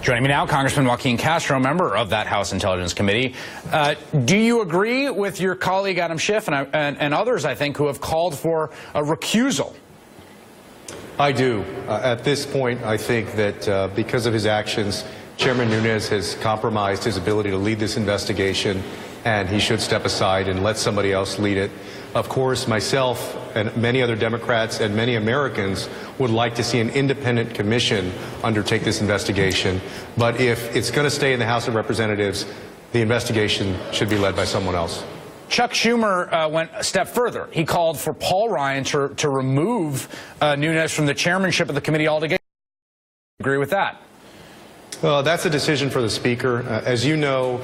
Joining me now, Congressman Castro, member of that House Intelligence Committee. Do you agree with your colleague Adam Schiff and others, I think, who have called for a recusal? I do. At this point, I think that because of his actions, Chairman Nunes has compromised his ability to lead this investigation, and he should step aside and let somebody else lead it. Of course, myself and many other Democrats and many Americans would like to see an independent commission undertake this investigation. But if it's going to stay in the House of Representatives, the investigation should be led by someone else. Chuck Schumer went a step further. He called for Paul Ryan to remove Nunes from the chairmanship of the committee altogether. Agree with that? Well, that's a decision for the Speaker. As you know,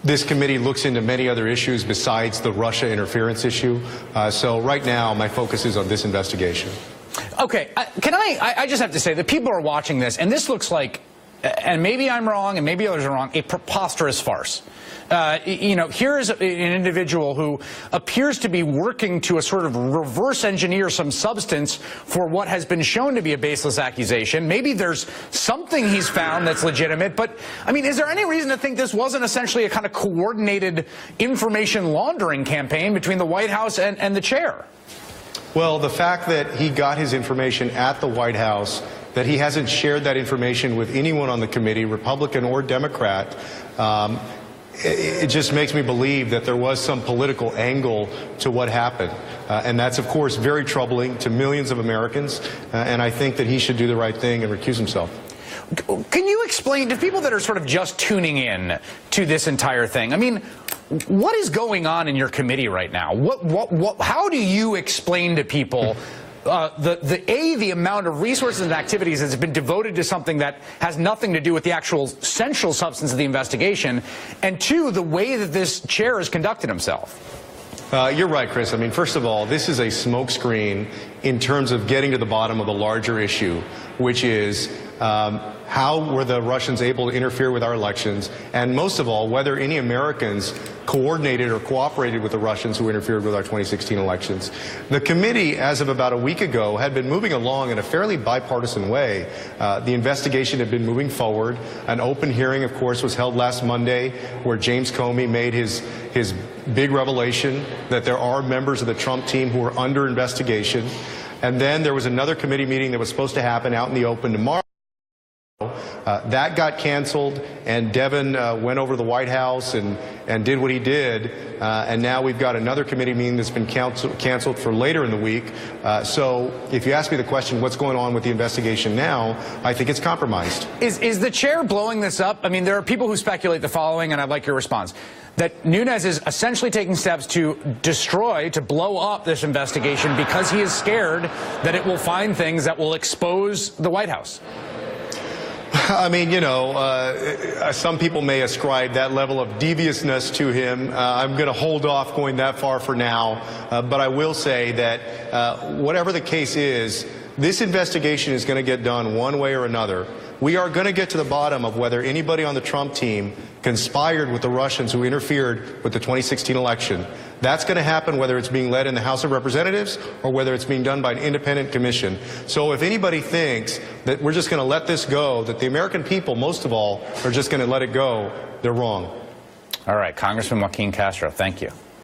this committee looks into many other issues besides the Russia interference issue. So right now, my focus is on this investigation. Okay. I just have to say that people are watching this, and this looks like, and maybe I'm wrong and maybe others are wrong, a preposterous farce. Here is an individual who appears to be working to a sort of reverse engineer some substance for what has been shown to be a baseless accusation. Maybe there's something he's found that's legitimate, but, I mean, is there any reason to think this wasn't essentially a kind of coordinated information laundering campaign between the White House and the chair? Well, the fact that he got his information at the White House, that he hasn't shared that information with anyone on the committee, Republican or Democrat, it just makes me believe that there was some political angle to what happened. And that's, of course, very troubling to millions of Americans. And I think that he should do the right thing and recuse himself. Can you explain to people that are sort of just tuning in to this entire thing? I mean, what is going on in your committee right now? How do you explain to people the amount of resources and activities that's been devoted to something that has nothing to do with the actual central substance of the investigation, and two, the way that this chair has conducted himself? You're right, Chris. I mean, first of all, this is a smokescreen in terms of getting to the bottom of the larger issue, which is how were the Russians able to interfere with our elections, and most of all, whether any Americans coordinated or cooperated with the Russians who interfered with our 2016 elections. The committee, as of about a week ago, had been moving along in a fairly bipartisan way. The investigation had been moving forward. An open hearing, of course, was held last Monday where James Comey made his big revelation that there are members of the Trump team who are under investigation. And then there was another committee meeting that was supposed to happen out in the open tomorrow. That got canceled, and Devin went over to the White House and did what he did, and now we've got another committee meeting that's been canceled for later in the week. So if you ask me the question, what's going on with the investigation now, I think it's compromised. Is the chair blowing this up? I mean, there are people who speculate the following, and I'd like your response. That Nunes is essentially taking steps to blow up this investigation because he is scared that it will find things that will expose the White House. I mean, you know, some people may ascribe that level of deviousness to him. I'm going to hold off going that far for now. But I will say that whatever the case is, this investigation is going to get done one way or another. We are going to get to the bottom of whether anybody on the Trump team conspired with the Russians who interfered with the 2016 election. That's going to happen whether it's being led in the House of Representatives or whether it's being done by an independent commission. So if anybody thinks that we're just going to let this go, that the American people, most of all, are just going to let it go, they're wrong. All right, Congressman Castro, thank you.